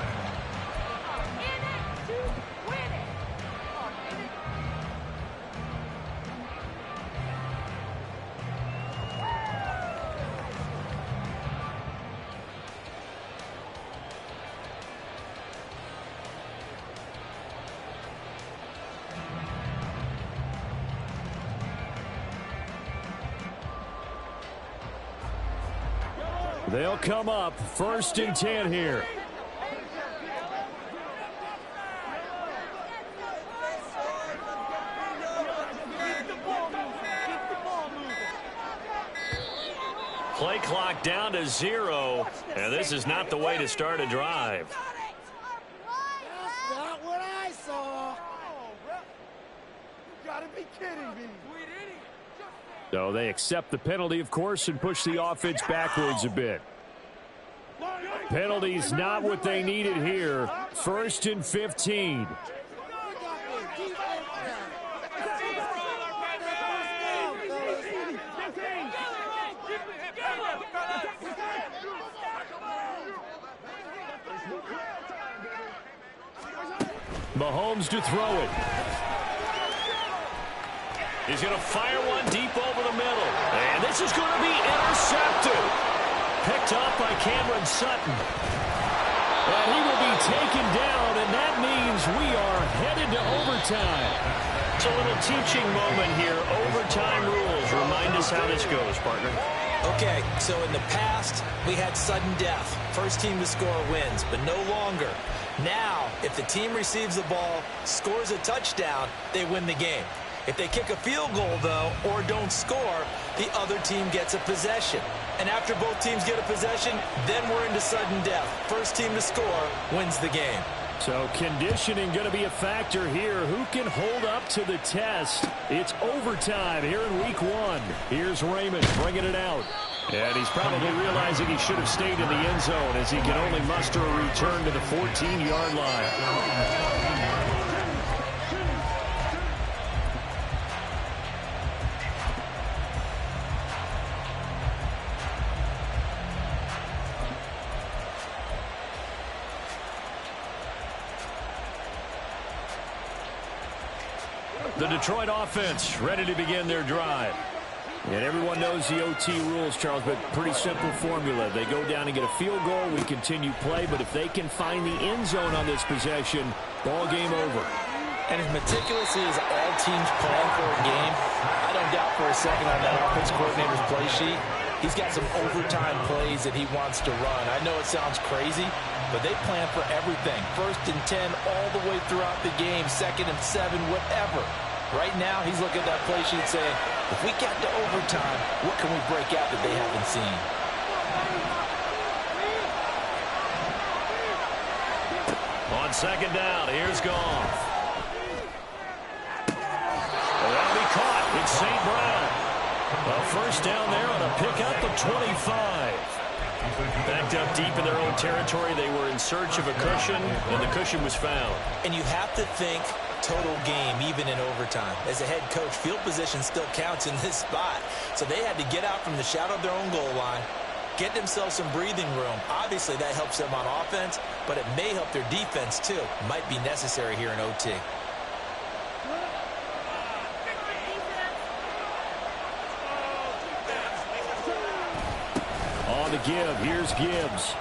They'll come up first and 10 here. Play clock down to 0, and this is not the way to start a drive. That's not what I saw. You gotta be kidding me. So they accept the penalty, of course, and push the offense backwards a bit. Penalty's not what they needed here. First and 15. Mahomes to throw it. He's going to fire one deep over the middle. And this is going to be intercepted. Picked up by Cameron Sutton. And he will be taken down, and that means as we are headed to overtime. It's a little teaching moment here. Overtime rules. Remind us how this goes, partner. Okay, so in the past, we had sudden death. First team to score wins, but no longer. Now, if the team receives the ball, scores a touchdown, they win the game. If they kick a field goal, though, or don't score, the other team gets a possession. And after both teams get a possession, then we're into sudden death. First team to score wins the game. So conditioning going to be a factor here. Who can hold up to the test? It's overtime here in week 1. Here's Raymond bringing it out. And he's probably realizing he should have stayed in the end zone as he can only muster a return to the 14-yard line. The Detroit offense ready to begin their drive. And everyone knows the OT rules, Charles, but pretty simple formula. They go down and get a field goal, we continue play, but if they can find the end zone on this possession, ball game over. And as meticulous as all teams plan for a game, I don't doubt for a second on that offense coordinator's play sheet, he's got some overtime plays that he wants to run. I know it sounds crazy, but they plan for everything. 1st and 10 all the way throughout the game, 2nd and 7, whatever. Right now, he's looking at that play sheet saying, if we get to overtime, what can we break out that they haven't seen? On 2nd down, here's Goff. That'll be caught. It's St. Brown. A first down there on a pickup of 25. Backed up deep in their own territory. They were in search of a cushion, and the cushion was found. And you have to think total game, even in overtime. As a head coach, field position still counts in this spot. So they had to get out from the shadow of their own goal line, get themselves some breathing room. Obviously, that helps them on offense, but it may help their defense, too. Might be necessary here in OT. On the give, here's Gibbs.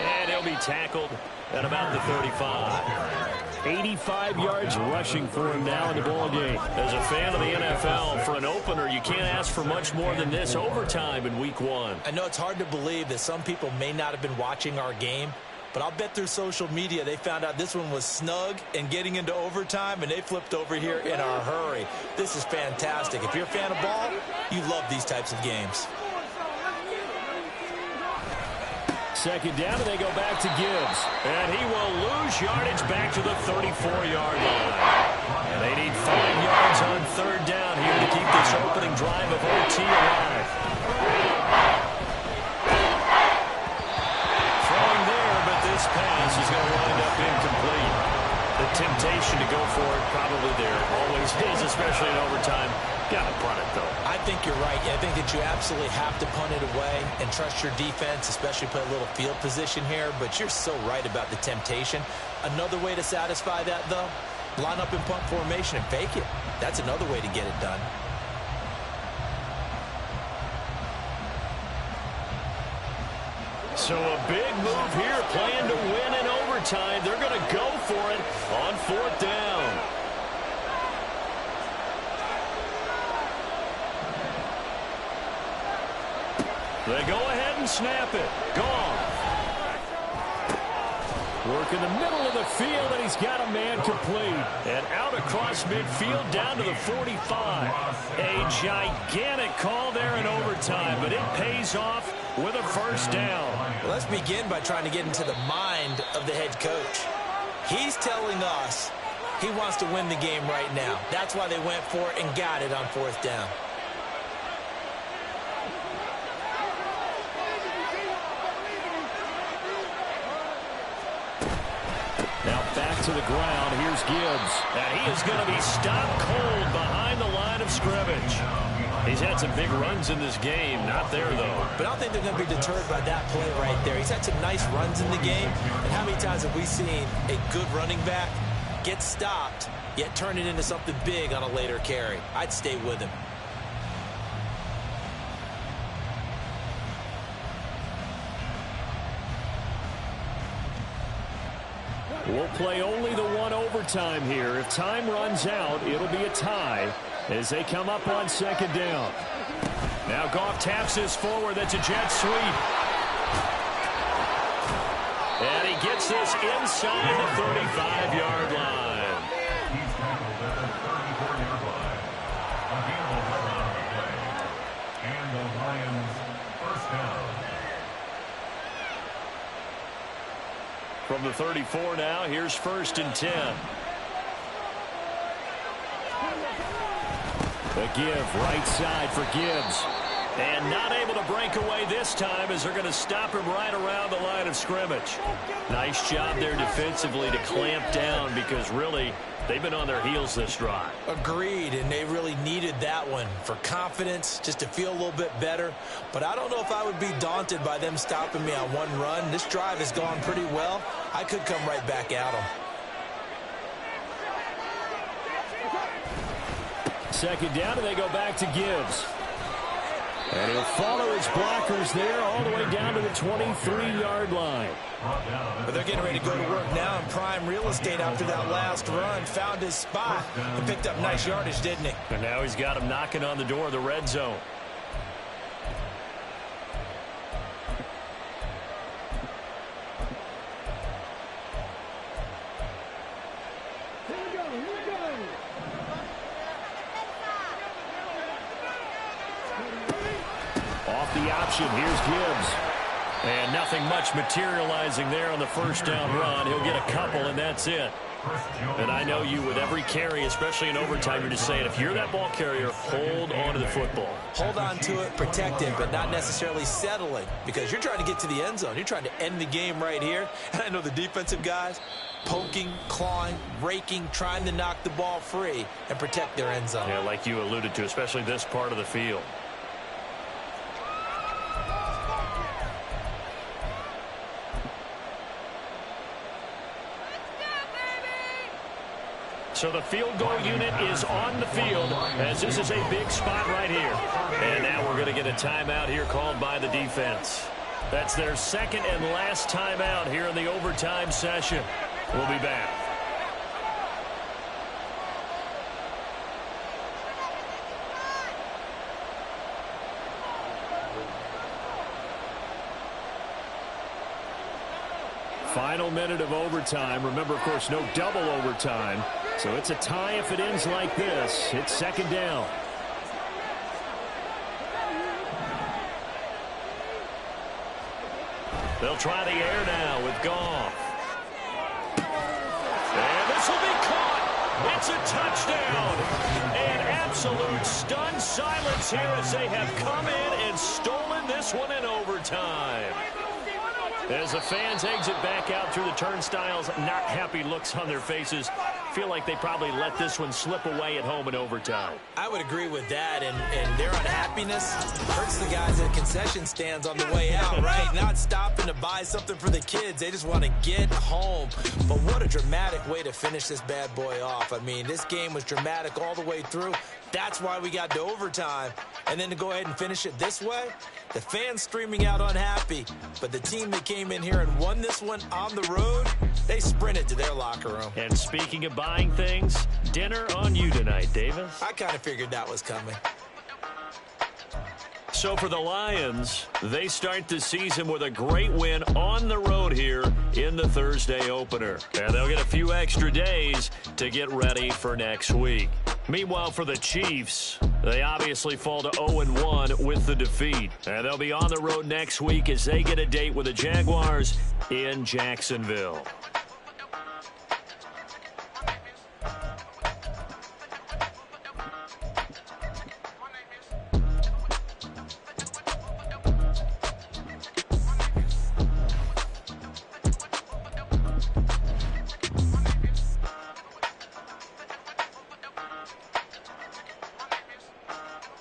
And he'll be tackled at about the 35. 85 yards rushing for him now in the ball game. As a fan of the NFL, for an opener, you can't ask for much more than this. Overtime in week 1. I know it's hard to believe that some people may not have been watching our game, but I'll bet through social media they found out this one was snug and getting into overtime, and they flipped over here in a hurry. This is fantastic. If you're a fan of ball, you love these types of games. 2nd down, and they go back to Gibbs. And he will lose yardage back to the 34-yard line. And they need 5 yards on 3rd down here to keep this opening drive of OT alive. Throwing there, but this pass is going to wind up incomplete. The temptation to go for it probably there. Always is, especially in overtime. Got to punt it, though. I think you're right. I think that you absolutely have to punt it away and trust your defense, especially play a little field position here. But you're so right about the temptation. Another way to satisfy that, though, line up in punt formation and fake it. That's another way to get it done. So a big move here, plan to win in overtime. They're going to go for it on 4th down. They go ahead and snap it. Goff. Work in the middle of the field, and he's got a man complete. And out across midfield down to the 45. A gigantic call there in overtime, but it pays off with a first down. Well, let's begin by trying to get into the mind of the head coach. He's telling us he wants to win the game right now. That's why they went for it and got it on 4th down. Now back to the ground. Here's Gibbs. And he is going to be stopped cold behind the line of scrimmage. He's had some big runs in this game. Not there, though. But I don't think they're going to be deterred by that play right there. He's had some nice runs in the game. And how many times have we seen a good running back get stopped, yet turn it into something big on a later carry? I'd stay with him. We'll play only the one overtime here. If time runs out, it'll be a tie as they come up on second down. Now Goff taps this forward. That's a jet sweep. And he gets this inside the 35-yard line. He's tackled at the 34-yard line. A handle run on the play. And the Lions first down. From the 34 now, here's 1st and 10. The give right side for Gibbs. And not able to break away this time as they're going to stop him right around the line of scrimmage. Nice job there defensively to clamp down because really they've been on their heels this drive. Agreed, and they really needed that one for confidence, just to feel a little bit better. But I don't know if I would be daunted by them stopping me on one run. This drive has gone pretty well. I could come right back at them. Second down, and they go back to Gibbs. And he'll follow his blockers there all the way down to the 23-yard line. But they're getting ready to go to work now in prime real estate after that last run. Found his spot and picked up nice yardage, didn't he? And now he's got him knocking on the door of the red zone. Off the option, here's Gibbs. And nothing much materializing there on the first down run. He'll get a couple, and that's it. And I know you, with every carry, especially in overtime, you're just saying, if you're that ball carrier, hold on to the football. Hold on to it, protect it, but not necessarily settle it, because you're trying to get to the end zone. You're trying to end the game right here. And I know the defensive guys poking, clawing, raking, trying to knock the ball free and protect their end zone. Yeah, like you alluded to, especially this part of the field. So the field goal unit is on the field as this is a big spot right here. And now we're going to get a timeout here called by the defense. That's their second and last timeout here in the overtime session. We'll be back. Final minute of overtime. Remember, of course, no double overtime. So it's a tie if it ends like this. It's second down. They'll try the air now with Goff. And this will be caught. It's a touchdown. An absolute stunned silence here as they have come in and stolen this one in overtime. As the fans exit back out through the turnstiles, not happy looks on their faces. Feel like they probably let this one slip away at home in overtime. I would agree with that, and their unhappiness hurts the guys at concession stands on the way out, right? Not stopping to buy something for the kids. They just want to get home. But what a dramatic way to finish this bad boy off. I mean, this game was dramatic all the way through. That's why we got to overtime. And then to go ahead and finish it this way, the fans streaming out unhappy. But the team that came in here and won this one on the road, they sprinted to their locker room. And speaking of buying things, dinner on you tonight, Davis. I kind of figured that was coming. So for the Lions, they start the season with a great win on the road here in the Thursday opener. And they'll get a few extra days to get ready for next week. Meanwhile, for the Chiefs, they obviously fall to 0-1 with the defeat. And they'll be on the road next week as they get a date with the Jaguars in Jacksonville.